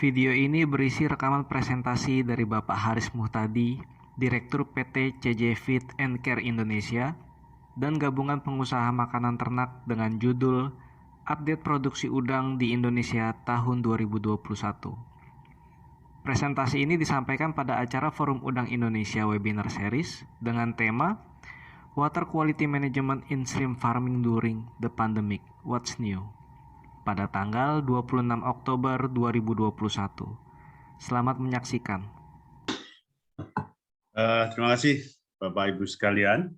Video ini berisi rekaman presentasi dari Bapak Haris Muhtadi, Direktur PT CJ Feed and Care Indonesia, dan gabungan pengusaha makanan ternak dengan judul Update Produksi Udang di Indonesia tahun 2021. Presentasi ini disampaikan pada acara Forum Udang Indonesia Webinar Series dengan tema Water Quality Management in Shrimp Farming During the Pandemic, What's New? Pada tanggal 26 Oktober 2021. Selamat menyaksikan. Terima kasih Bapak Ibu sekalian.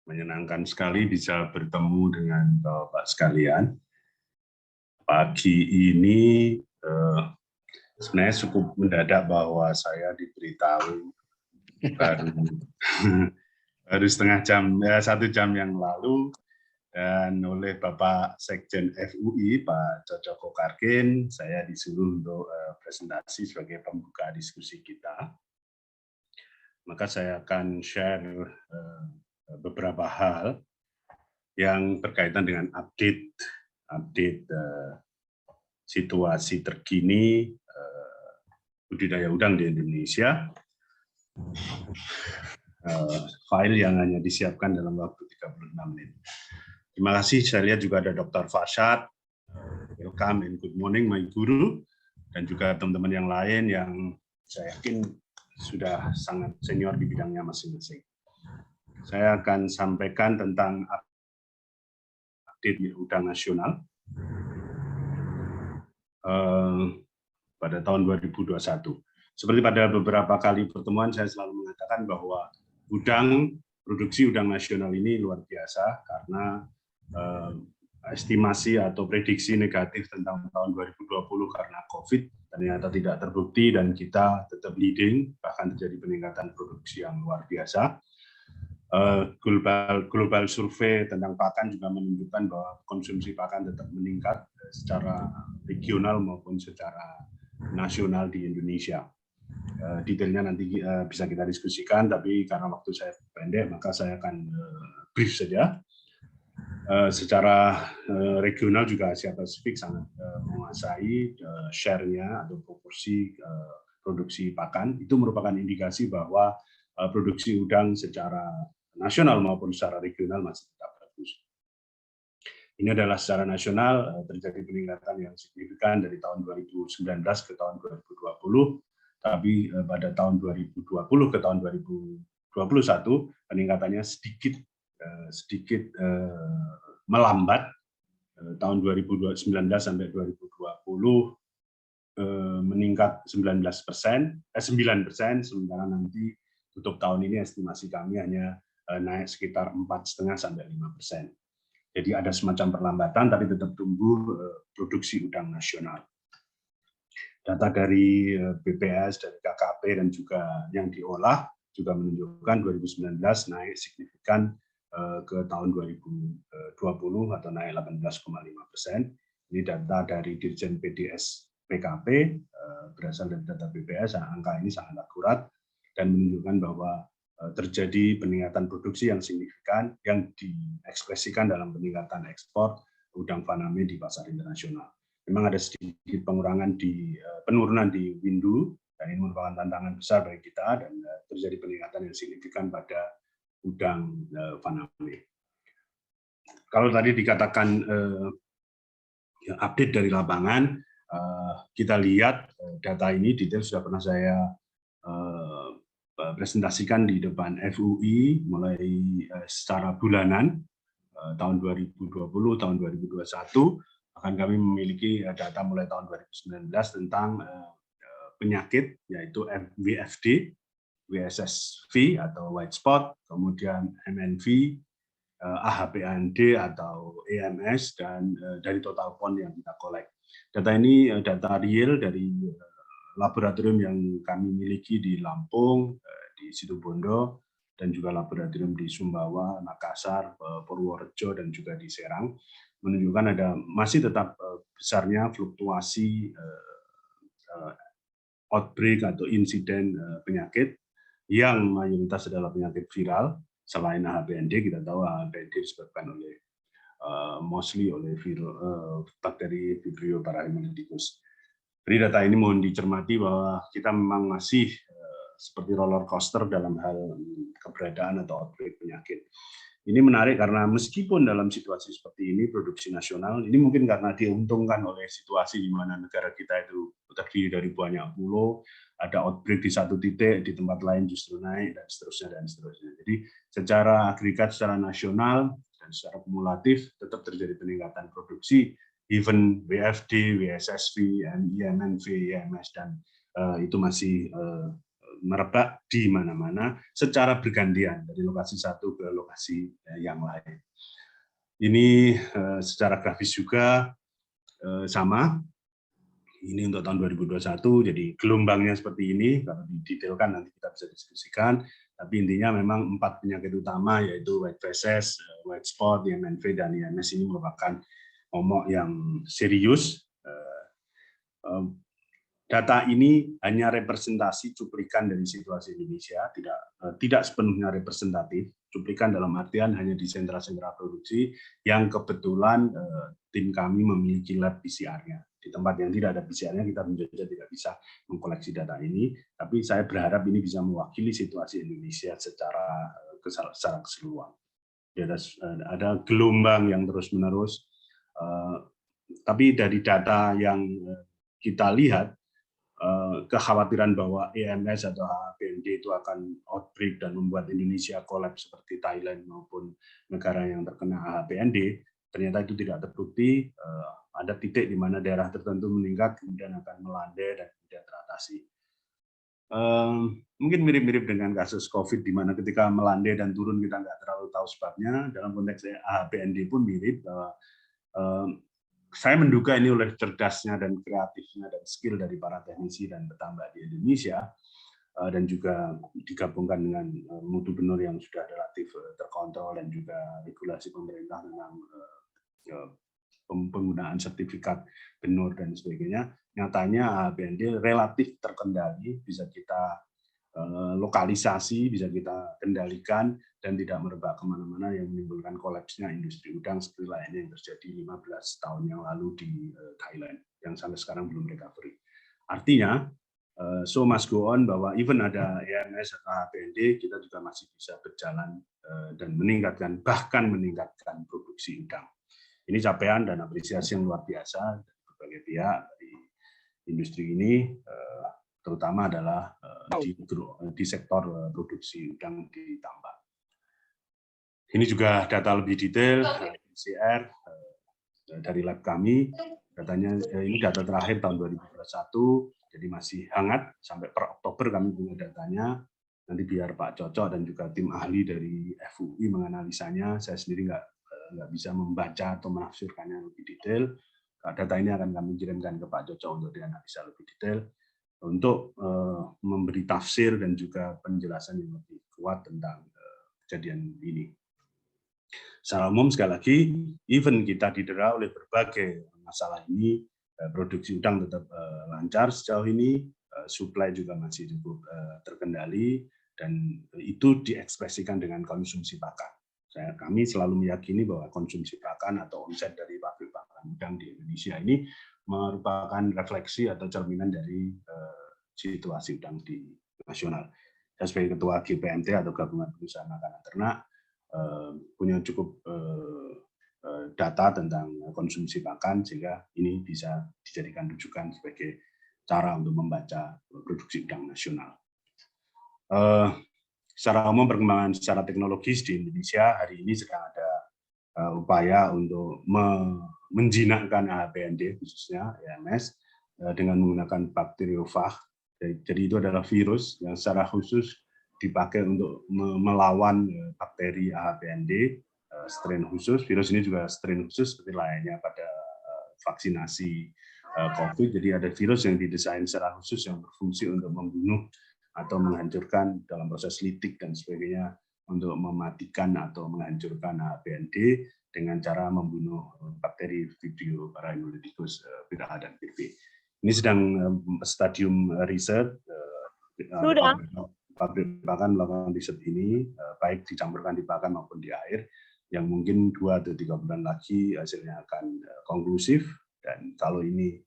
Menyenangkan sekali bisa bertemu dengan Bapak sekalian. Pagi ini sebenarnya cukup mendadak bahwa saya diberitahu baru setengah jam, 1 jam yang lalu, dan oleh Bapak Sekjen FUI, Pak Cocoko Karkin, saya disuruh untuk presentasi sebagai pembuka diskusi kita. Maka saya akan share beberapa hal yang berkaitan dengan update situasi terkini budidaya udang di Indonesia. File yang hanya disiapkan dalam waktu 36 menit. Terima kasih, saya lihat juga ada Dr. Farshad, welcome and good morning my guru, dan juga teman-teman yang lain yang saya yakin sudah sangat senior di bidangnya masing-masing. Saya akan sampaikan tentang update udang nasional pada tahun 2021. Seperti pada beberapa kali pertemuan, saya selalu mengatakan bahwa produksi udang nasional ini luar biasa karena estimasi atau prediksi negatif tentang tahun 2020 karena COVID ternyata tidak terbukti dan kita tetap leading, bahkan terjadi peningkatan produksi yang luar biasa. Global survei tentang pakan juga menunjukkan bahwa konsumsi pakan tetap meningkat secara regional maupun secara nasional di Indonesia. Detailnya nanti bisa kita diskusikan, tapi karena waktu saya pendek maka saya akan brief saja. Secara regional juga Asia Pasifik sangat menguasai share-nya atau proporsi produksi pakan. Itu merupakan indikasi bahwa produksi udang secara nasional maupun secara regional masih tetap bagus. Ini adalah secara nasional terjadi peningkatan yang signifikan dari tahun 2019 ke tahun 2020, tapi pada tahun 2020 ke tahun 2021 peningkatannya sedikit melambat. Tahun 2019 sampai 2020 meningkat 9%, sementara nanti tutup tahun ini estimasi kami hanya naik sekitar 4,5 sampai 5%. Jadi ada semacam perlambatan, tapi tetap tumbuh produksi udang nasional. Data dari BPS, dari KKP, dan juga yang diolah juga menunjukkan 2019 naik signifikan ke tahun 2020 atau naik 18,5%. Ini data dari Dirjen PDS PKP, berasal dari data BPS, angka ini sangat akurat dan menunjukkan bahwa terjadi peningkatan produksi yang signifikan yang diekspresikan dalam peningkatan ekspor udang faname di pasar internasional. Memang ada sedikit penurunan di windu, dan ini merupakan tantangan besar bagi kita, dan terjadi peningkatan yang signifikan pada udang faname. Kalau tadi dikatakan update dari lapangan, kita lihat data ini detail sudah pernah saya presentasikan di depan FUI mulai secara bulanan tahun 2020, tahun 2021, bahkan kami memiliki data mulai tahun 2019 tentang penyakit yaitu WFD, WSSV atau white spot, kemudian MNV, AHPAND atau EMS, dan dari total pon yang kita kolek. Data ini data real dari laboratorium yang kami miliki di Lampung, di Situbondo, dan juga laboratorium di Sumbawa, Makassar, Purworejo, dan juga di Serang, menunjukkan ada masih tetap besarnya fluktuasi outbreak atau insiden penyakit yang mayoritas adalah penyakit viral. Selain AHPND, kita tahu AHPND disebabkan oleh mostly oleh bakteri Vibrio parahemolyticus. Dari data ini mohon dicermati bahwa kita memang masih seperti roller coaster dalam hal keberadaan atau outbreak penyakit. Ini menarik karena meskipun dalam situasi seperti ini produksi nasional, ini mungkin karena diuntungkan oleh situasi di mana negara kita itu terdiri dari banyak pulau, ada outbreak di satu titik, di tempat lain justru naik, dan seterusnya, dan seterusnya. Jadi secara agregat, secara nasional, dan secara kumulatif tetap terjadi peningkatan produksi, even WFD, WSSV, IMNV, IMS, dan itu masih merebak di mana-mana secara bergantian dari lokasi satu ke lokasi yang lain. Ini secara grafis juga sama. Ini untuk tahun 2021, jadi gelombangnya seperti ini. Kalau didetailkan nanti kita bisa diskusikan. Tapi intinya memang 4 penyakit utama yaitu white feces, white spot, IMNV, dan IMS ini merupakan momok yang serius. Data ini hanya representasi cuplikan dari situasi Indonesia, tidak sepenuhnya representatif. Cuplikan dalam artian hanya di sentra-sentra produksi yang kebetulan tim kami memiliki lab PCR-nya. Di tempat yang tidak ada PCR-nya kita tentu saja tidak bisa mengkoleksi data ini, tapi saya berharap ini bisa mewakili situasi Indonesia secara keseluruhan. Ada gelombang yang terus-menerus, tapi dari data yang kita lihat, kekhawatiran bahwa EMS atau HPND itu akan outbreak dan membuat Indonesia kolaps seperti Thailand maupun negara yang terkena HPND, ternyata itu tidak terbukti. Ada titik di mana daerah tertentu meningkat, kemudian akan melandai dan kemudian teratasi. Mungkin mirip-mirip dengan kasus COVID, di mana ketika melandai dan turun kita nggak terlalu tahu sebabnya. Dalam konteks HPND pun mirip, bahwa saya menduga ini oleh cerdasnya dan kreatifnya dan skill dari para teknisi dan petambak di Indonesia, dan juga digabungkan dengan mutu benur yang sudah relatif terkontrol dan juga regulasi pemerintah tentang penggunaan sertifikat benur dan sebagainya. Nyatanya HPND relatif terkendali, bisa kita lokalisasi, bisa kita kendalikan, dan tidak merebak kemana-mana yang menimbulkan kolapsnya industri udang seperti lainnya yang terjadi 15 tahun yang lalu di Thailand, yang sampai sekarang belum recovery. Artinya, so must go on, bahwa even ada EMS atau HPND, kita juga masih bisa berjalan dan meningkatkan, bahkan meningkatkan produksi udang. Ini capaian dan apresiasi yang luar biasa dari berbagai pihak dari industri ini, terutama adalah di sektor produksi udang di tambak. Ini juga data lebih detail PCR dari lab kami. Datanya ini data terakhir tahun 2021, jadi masih hangat sampai per Oktober kami punya datanya. Nanti biar Pak Cocok dan juga tim ahli dari FUI menganalisanya. Saya sendiri nggak bisa membaca atau menafsirkannya lebih detail. Data ini akan kami kirimkan ke Pak Cocok untuk dianalisa lebih detail, untuk memberi tafsir dan juga penjelasan yang lebih kuat tentang kejadian ini. Secara umum, sekali lagi, even kita didera oleh berbagai masalah ini, produksi udang tetap lancar sejauh ini, supply juga masih cukup terkendali, dan itu diekspresikan dengan konsumsi pakan. Kami selalu meyakini bahwa konsumsi pakan atau omset dari pabrik pakan udang di Indonesia ini merupakan refleksi atau cerminan dari situasi udang di nasional. Saya sebagai Ketua GPMT atau Gabungan Pengusaha Makanan Ternak punya cukup data tentang konsumsi pakan, sehingga ini bisa dijadikan rujukan sebagai cara untuk membaca produksi udang nasional. Secara umum, perkembangan secara teknologis di Indonesia hari ini sedang ada upaya untuk menjinakkan HPND, khususnya EMS, dengan menggunakan bakteriofag. Jadi itu adalah virus yang secara khusus dipakai untuk melawan bakteri HPND, strain khusus. Virus ini juga strain khusus seperti lainnya pada vaksinasi COVID. Jadi ada virus yang didesain secara khusus yang berfungsi untuk membunuh atau menghancurkan dalam proses litik dan sebagainya, untuk mematikan atau menghancurkan HPND dengan cara membunuh bakteri Vibrio parahemolyticus Viraha dan VP. Ini sedang stadium riset. Pabrik pakan melakukan riset ini, baik dicampurkan di pakan maupun di air, yang mungkin 2 atau 3 bulan lagi hasilnya akan konklusif, dan kalau ini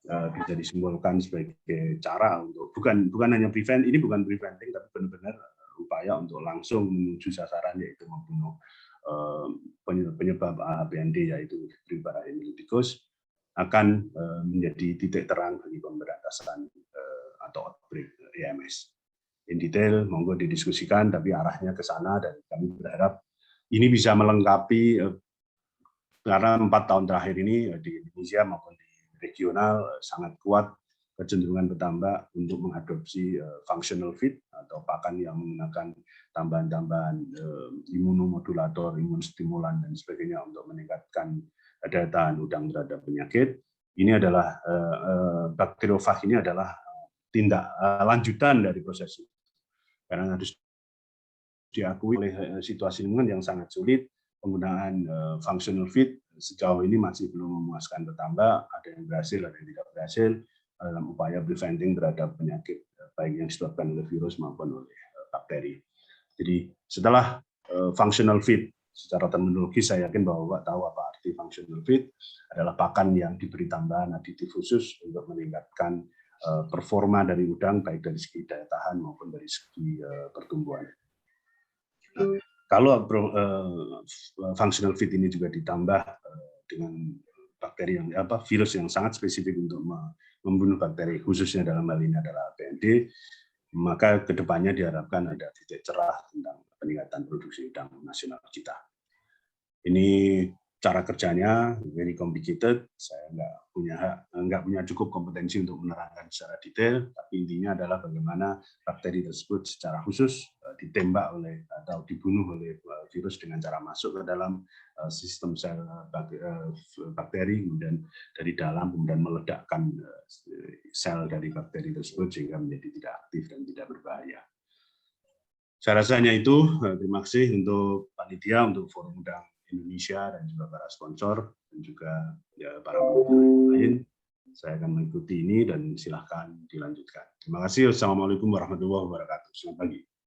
bisa disimpulkan sebagai cara untuk bukan hanya ini bukan preventing, tapi benar-benar upaya untuk langsung menuju sasaran, yaitu membunuh penyebab ABND, yaitu Hibberella hemolyticus, akan menjadi titik terang bagi pemberantasan atau outbreak EMS. In detail monggo didiskusikan, tapi arahnya ke sana, dan kami berharap ini bisa melengkapi, karena 4 tahun terakhir ini di Indonesia maupun di regional sangat kuat kecenderungan bertambah untuk mengadopsi functional feed atau pakan yang menggunakan tambahan-tambahan imunomodulator, imunstimulan dan sebagainya untuk meningkatkan daya tahan udang terhadap penyakit. Ini adalah bakteriofag ini adalah tindak lanjutan dari proses itu. Karena harus diakui oleh situasi lingkungan yang sangat sulit, penggunaan functional feed sejauh ini masih belum memuaskan bertambah, ada yang berhasil, ada yang tidak berhasil dalam upaya preventing terhadap penyakit baik yang disebabkan oleh virus maupun oleh bakteri. Jadi setelah functional feed, secara terminologi saya yakin bahwa Bapak tahu apa arti functional feed, adalah pakan yang diberi tambahan aditif khusus untuk meningkatkan performa dari udang baik dari segi daya tahan maupun dari segi pertumbuhan. Nah, kalau functional feed ini juga ditambah dengan bakteri yang virus yang sangat spesifik untuk membunuh bakteri, khususnya dalam hal ini adalah ABND, maka kedepannya diharapkan ada titik cerah tentang peningkatan produksi udang nasional kita. Ini cara kerjanya very complicated. Saya nggak punya cukup kompetensi untuk menerangkan secara detail, tapi intinya adalah bagaimana bakteri tersebut secara khusus ditembak oleh atau dibunuh oleh virus dengan cara masuk ke dalam sistem sel bakteri, kemudian dari dalam kemudian meledakkan sel dari bakteri tersebut sehingga menjadi tidak aktif dan tidak berbahaya. Saya rasa hanya itu. Terima kasih untuk panitia, untuk Forum Udang Indonesia, dan juga para sponsor, dan juga para pemimpin lain. Saya akan mengikuti ini dan silahkan dilanjutkan. Terima kasih. Wassalamualaikum warahmatullahi wabarakatuh. Selamat pagi.